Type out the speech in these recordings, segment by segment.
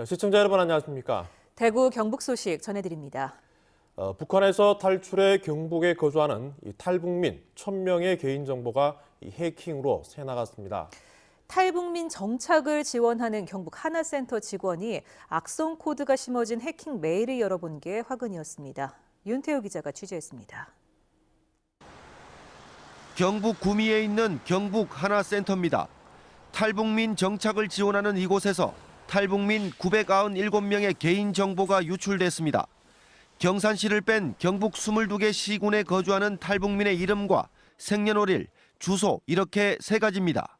시청자 여러분 안녕하십니까? 대구 경북 소식 전해드립니다. 북한에서 탈출해 경북에 거주하는 탈북민 1,000명의 개인정보가 해킹으로 새나갔습니다. 탈북민 정착을 지원하는 경북 하나센터 직원이 악성 코드가 심어진 해킹 메일을 열어본 게 화근이었습니다. 윤태호 기자가 취재했습니다. 경북 구미에 있는 경북 하나센터입니다. 탈북민 정착을 지원하는 이곳에서 탈북민 997명의 개인정보가 유출됐습니다. 경산시를 뺀 경북 22개 시군에 거주하는 탈북민의 이름과 생년월일, 주소 이렇게 세 가지입니다.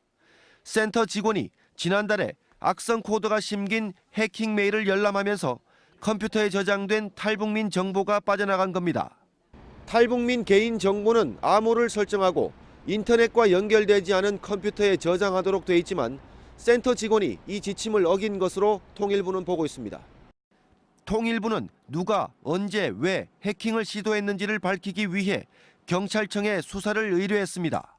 센터 직원이 지난달에 악성 코드가 심긴 해킹 메일을 열람하면서 컴퓨터에 저장된 탈북민 정보가 빠져나간 겁니다. 탈북민 개인 정보는 암호를 설정하고 인터넷과 연결되지 않은 컴퓨터에 저장하도록 돼 있지만 센터 직원이 이 지침을 어긴 것으로 통일부는 보고 있습니다. 통일부는 누가 언제 왜 해킹을 시도했는지를 밝히기 위해 경찰청에 수사를 의뢰했습니다.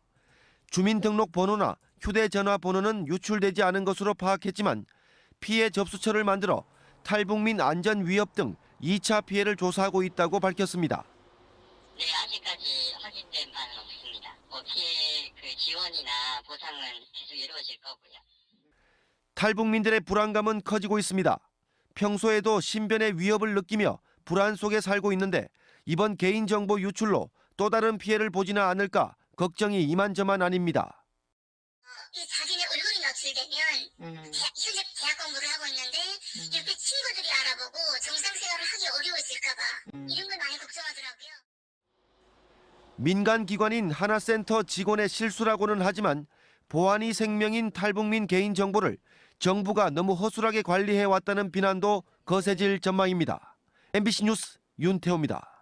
주민등록번호나 휴대전화 번호는 유출되지 않은 것으로 파악했지만 피해 접수처를 만들어 탈북민 안전 위협 등 2차 피해를 조사하고 있다고 밝혔습니다. 네, 아직까지 확인된 바는 없습니다. 피해 지원이나 보상은 계속 이루어질 거고요. 탈북민들의 불안감은 커지고 있습니다. 평소에도 신변의 위협을 느끼며 불안 속에 살고 있는데 이번 개인정보 유출로 또 다른 피해를 보지는 않을까 걱정이 이만저만 아닙니다. 자기네 얼굴이 노출되면 현재 대학 공부를 하고 있는데 이렇게 친구들이 알아보고 정상생활을 하기 어려워질까 봐 이런 걸 많이 걱정하더라고요. 민간 기관인 하나센터 직원의 실수라고는 하지만 보안이 생명인 탈북민 개인정보를 정부가 너무 허술하게 관리해왔다는 비난도 거세질 전망입니다. MBC 뉴스 윤태호입니다.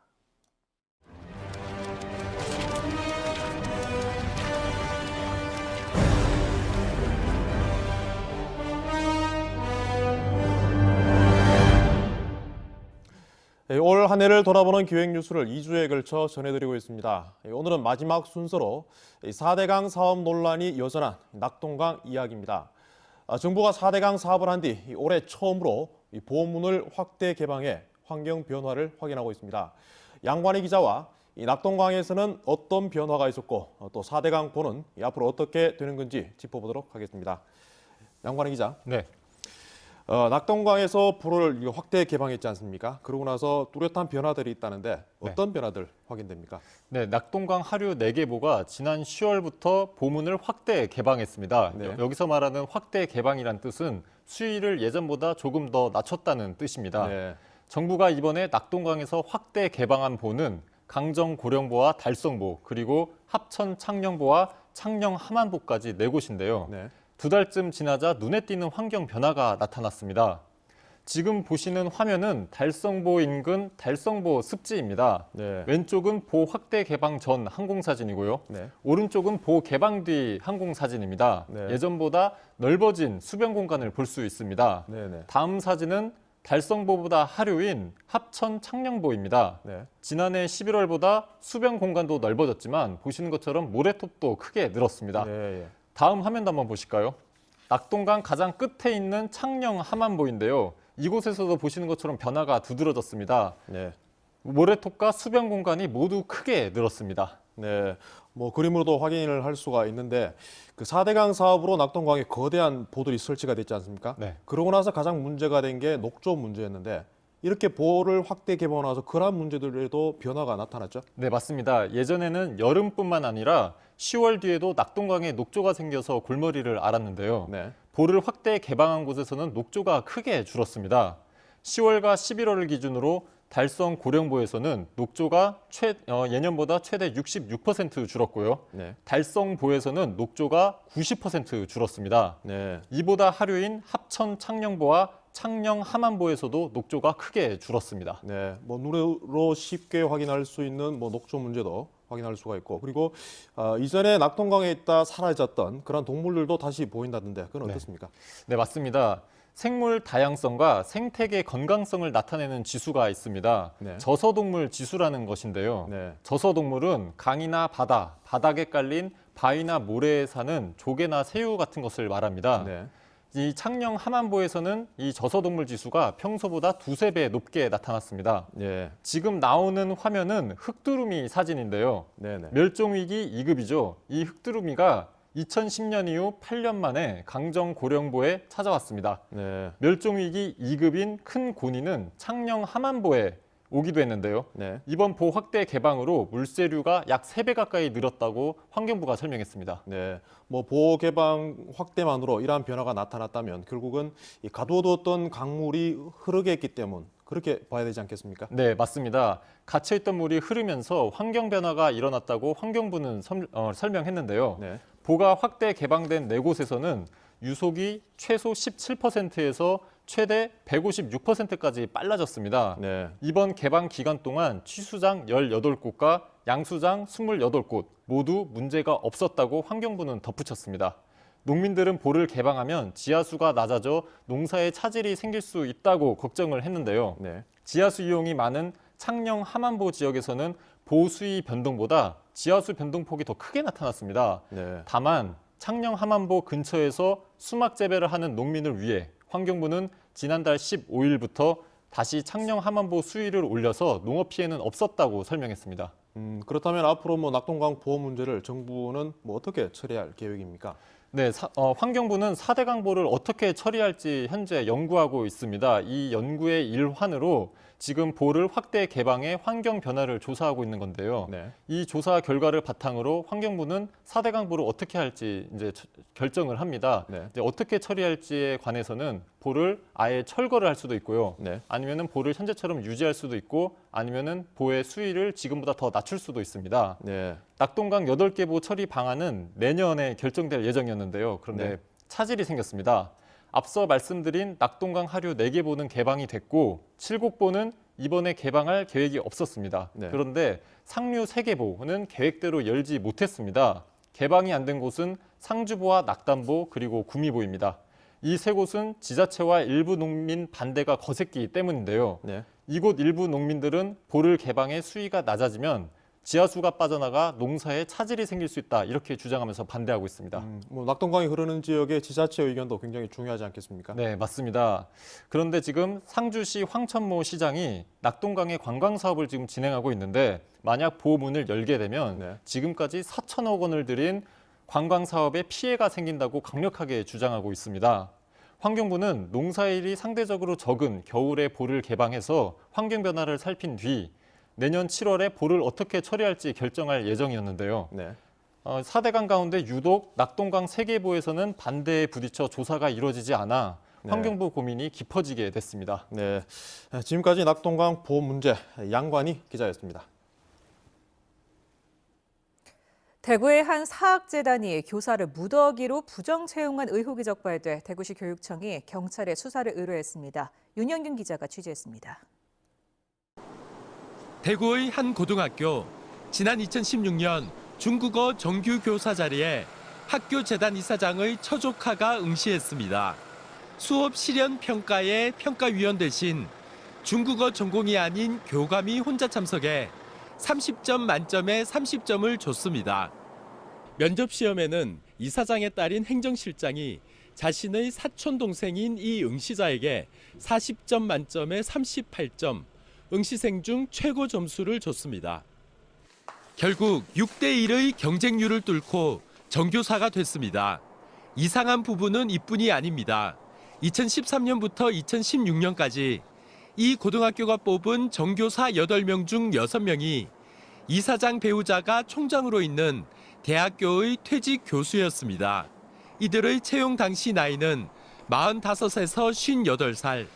올 한 해를 돌아보는 기획 뉴스를 2주에 걸쳐 전해드리고 있습니다. 오늘은 마지막 순서로 4대강 사업 논란이 여전한 낙동강 이야기입니다. 정부가 4대강 사업을 한 뒤 올해 처음으로 보문을 확대 개방해 환경 변화를 확인하고 있습니다. 양관희 기자와 낙동강에서는 어떤 변화가 있었고 또 4대강 보는 앞으로 어떻게 되는 건지 짚어보도록 하겠습니다. 양관희 기자. 네. 낙동강에서 보를 확대 개방했지 않습니까? 그러고 나서 뚜렷한 변화들이 있다는데 어떤 변화들 확인됩니까? 네, 낙동강 하류 4개보가 지난 10월부터 보문을 확대 개방했습니다. 네. 여기서 말하는 확대 개방이란 뜻은 수위를 예전보다 조금 더 낮췄다는 뜻입니다. 네. 정부가 이번에 낙동강에서 확대 개방한 보는 강정 고령보와 달성보 그리고 합천 창녕보와 창녕 함안보까지 4곳인데요. 네. 2달쯤 지나자 눈에 띄는 환경 변화가 나타났습니다. 지금 보시는 화면은 달성보 인근 달성보 습지입니다. 네. 왼쪽은 보 확대 개방 전 항공사진이고요. 네. 오른쪽은 보 개방 뒤 항공사진입니다. 네. 예전보다 넓어진 수변 공간을 볼 수 있습니다. 네. 다음 사진은 달성보보다 하류인 합천 창녕보입니다. 네. 지난해 11월보다 수변 공간도 넓어졌지만 보시는 것처럼 모래톱도 크게 늘었습니다. 네. 다음 화면도 한번 보실까요? 낙동강 가장 끝에 있는 창녕 함안보인데요. 이곳에서도 보시는 것처럼 변화가 두드러졌습니다. 네. 모래톱과 수변 공간이 모두 크게 늘었습니다. 네. 그림으로도 확인을 할 수가 있는데 그 4대강 사업으로 낙동강에 거대한 보들이 설치가 됐지 않습니까? 네. 그러고 나서 가장 문제가 된 게 녹조 문제였는데 이렇게 보를 확대 개방하면서 그런 문제들에도 변화가 나타났죠? 네, 맞습니다. 예전에는 여름뿐만 아니라 10월 뒤에도 낙동강에 녹조가 생겨서 골머리를 앓았는데요. 네. 보를 확대 개방한 곳에서는 녹조가 크게 줄었습니다. 10월과 11월을 기준으로 달성 고령보에서는 녹조가 예년보다 최대 66% 줄었고요. 네. 달성보에서는 녹조가 90% 줄었습니다. 네. 이보다 하류인 합천 창녕보와 창녕 함안보에서도 녹조가 크게 줄었습니다. 네. 눈으로 쉽게 확인할 수 있는 녹조 문제도 확인할 수가 있고 그리고 이전에 낙동강에 있다 사라졌던 그런 동물들도 다시 보인다던데 그건 어떻습니까? 네, 맞습니다. 생물 다양성과 생태계 건강성을 나타내는 지수가 있습니다. 네. 저서동물 지수라는 것인데요. 네. 저서동물은 강이나 바다, 바닥에 깔린 바위나 모래에 사는 조개나 새우 같은 것을 말합니다. 네. 이 창녕 함안보에서는 이 저서동물 지수가 평소보다 2~3배 높게 나타났습니다. 네. 지금 나오는 화면은 흑두루미 사진인데요. 네네. 멸종위기 2급이죠. 이 흑두루미가 2010년 이후 8년 만에 강정 고령보에 찾아왔습니다. 네. 멸종위기 2급인 큰 고니는 창녕 함안보에 오기도 했는데요. 네. 이번 보 확대 개방으로 물세류가 약 3배 가까이 늘었다고 환경부가 설명했습니다. 네, 뭐 보호 개방 확대만으로 이러한 변화가 나타났다면 결국은 이 가둬두었던 강물이 흐르겠기 때문 그렇게 봐야 되지 않겠습니까? 네, 맞습니다. 갇혀있던 물이 흐르면서 환경 변화가 일어났다고 환경부는 설명했는데요. 네. 보가 확대 개방된 4곳에서는 유속이 최소 17%에서 최대 156%까지 빨라졌습니다. 네. 이번 개방 기간 동안 취수장 18곳과 양수장 28곳 모두 문제가 없었다고 환경부는 덧붙였습니다. 농민들은 보를 개방하면 지하수가 낮아져 농사에 차질이 생길 수 있다고 걱정을 했는데요. 네. 지하수 이용이 많은 창녕 함안보 지역에서는 보 수위 변동보다 지하수 변동폭이 더 크게 나타났습니다. 네. 다만 창녕 함안보 근처에서 수막 재배를 하는 농민을 위해 환경부는 지난달 15일부터 다시 창녕 함안보 수위를 올려서 농업 피해는 없었다고 설명했습니다. 그렇다면 앞으로 뭐 낙동강 보호 문제를 정부는 뭐 어떻게 처리할 계획입니까? 네, 환경부는 4대강 보를 어떻게 처리할지 현재 연구하고 있습니다. 이 연구의 일환으로 지금 보를 확대 개방해 환경 변화를 조사하고 있는 건데요. 네. 이 조사 결과를 바탕으로 환경부는 4대강 보를 어떻게 할지 이제 결정을 합니다. 네. 이제 어떻게 처리할지에 관해서는 보를 아예 철거를 할 수도 있고요. 네. 아니면은 보를 현재처럼 유지할 수도 있고 아니면은 보의 수위를 지금보다 더 낮출 수도 있습니다. 네. 낙동강 8개 보 처리 방안은 내년에 결정될 예정이었는데요. 그런데 네. 차질이 생겼습니다. 앞서 말씀드린 낙동강 하류 4개 보는 개방이 됐고 7곡보는 이번에 개방할 계획이 없었습니다. 네. 그런데 상류 3개 보는 계획대로 열지 못했습니다. 개방이 안 된 곳은 상주보와 낙담보 그리고 구미보입니다. 이 3곳은 지자체와 일부 농민 반대가 거셌기 때문인데요. 네. 이곳 일부 농민들은 보를 개방해 수위가 낮아지면 지하수가 빠져나가 농사에 차질이 생길 수 있다 이렇게 주장하면서 반대하고 있습니다. 뭐 낙동강이 흐르는 지역의 지자체 의견도 굉장히 중요하지 않겠습니까? 네, 맞습니다. 그런데 지금 상주시 황천모 시장이 낙동강의 관광 사업을 지금 진행하고 있는데 만약 보문을 열게 되면 네. 지금까지 4천억 원을 들인 관광 사업에 피해가 생긴다고 강력하게 주장하고 있습니다. 환경부는 농사일이 상대적으로 적은 겨울에 보를 개방해서 환경 변화를 살핀 뒤 내년 7월에 보를 어떻게 처리할지 결정할 예정이었는데요. 네. 4대강 가운데 유독 낙동강 3개 보에서는 반대에 부딪혀 조사가 이루어지지 않아 네. 환경부 고민이 깊어지게 됐습니다. 네. 지금까지 낙동강 보호 문제 양관희 기자였습니다. 대구의 한 사학재단이 교사를 무더기로 부정 채용한 의혹이 적발돼 대구시 교육청이 경찰에 수사를 의뢰했습니다. 윤영균 기자가 취재했습니다. 대구의 한 고등학교, 지난 2016년 중국어 정규 교사 자리에 학교 재단 이사장의 처조카가 응시했습니다. 수업 실현 평가의 평가위원 대신 중국어 전공이 아닌 교감이 혼자 참석해 30점 만점에 30점을 줬습니다. 면접 시험에는 이사장의 딸인 행정실장이 자신의 사촌 동생인 이 응시자에게 40점 만점에 38점, 응시생 중 최고 점수를 줬습니다. 결국 6대1의 경쟁률을 뚫고 정교사가 됐습니다. 이상한 부분은 이뿐이 아닙니다. 2013년부터 2016년까지 이 고등학교가 뽑은 정교사 8명 중 6명이 이사장 배우자가 총장으로 있는 대학교의 퇴직 교수였습니다. 이들의 채용 당시 나이는 45에서 58살.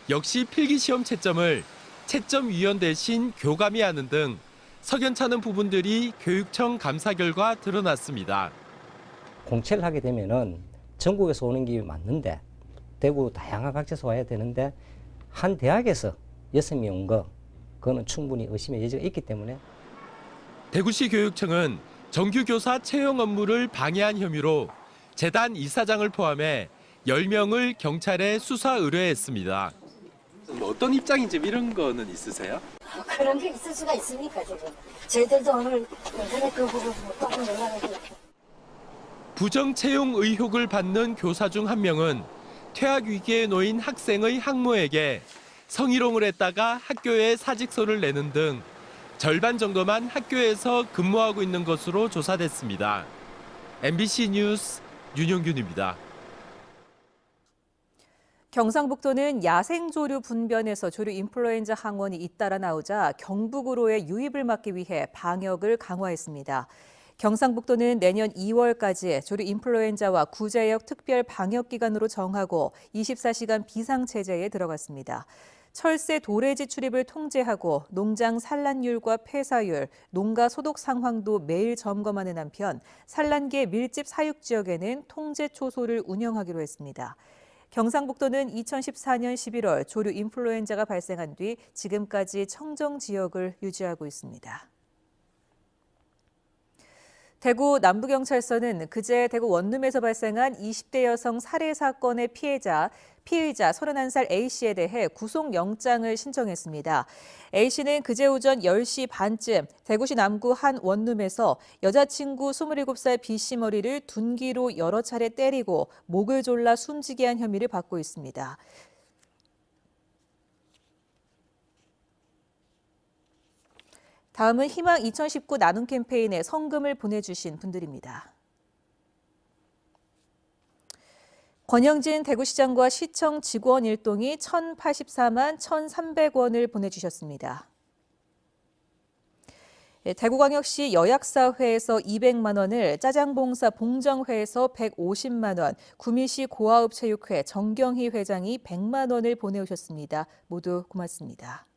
역시 필기시험 채점을 채점위원 대신 교감이 하는 등 석연찮은 부분들이 교육청 감사 결과 드러났습니다. 공채를 하게 되면은 전국에서 오는 게 맞는데 대구 다양한 각지에서 와야 되는데 한 대학에서 6명 온 거 그거는 충분히 의심의 여지가 있기 때문에 대구시 교육청은 정규교사 채용 업무를 방해한 혐의로 재단 이사장을 포함해 10명을 경찰에 수사 의뢰했습니다. 어떤 입장인지 이런 거는 있으세요? 그런 게 있을 수가 있습니까 지금? 저희들도 오늘 인터넷 그 보고 깜짝 놀라가지고. 부정 채용 의혹을 받는 교사 중 한 명은 퇴학 위기에 놓인 학생의 학모에게 성희롱을 했다가 학교에 사직서를 내는 등 절반 정도만 학교에서 근무하고 있는 것으로 조사됐습니다. MBC 뉴스 윤영균입니다. 경상북도는 야생조류 분변에서 조류 인플루엔자 항원이 잇따라 나오자 경북으로의 유입을 막기 위해 방역을 강화했습니다. 경상북도는 내년 2월까지 조류 인플루엔자와 구제역 특별 방역기간으로 정하고 24시간 비상체제에 들어갔습니다. 철새 도래지 출입을 통제하고 농장 산란율과 폐사율, 농가 소독 상황도 매일 점검하는 한편 산란계 밀집 사육 지역에는 통제 초소를 운영하기로 했습니다. 경상북도는 2014년 11월 조류 인플루엔자가 발생한 뒤 지금까지 청정 지역을 유지하고 있습니다. 대구 남부경찰서는 그제 대구 원룸에서 발생한 20대 여성 살해 사건의 피의자 31살 A씨에 대해 구속영장을 신청했습니다. A씨는 그제 오전 10시 반쯤 대구시 남구 한 원룸에서 여자친구 27살 B씨 머리를 둔기로 여러 차례 때리고 목을 졸라 숨지게 한 혐의를 받고 있습니다. 다음은 희망 2019 나눔 캠페인에 성금을 보내주신 분들입니다. 권영진 대구시장과 시청 직원 일동이 1,084만 1,300원을 보내주셨습니다. 대구광역시 여약사회에서 200만 원을, 짜장봉사 봉정회에서 150만 원, 구미시 고아읍체육회 정경희 회장이 100만 원을 보내오셨습니다. 모두 고맙습니다.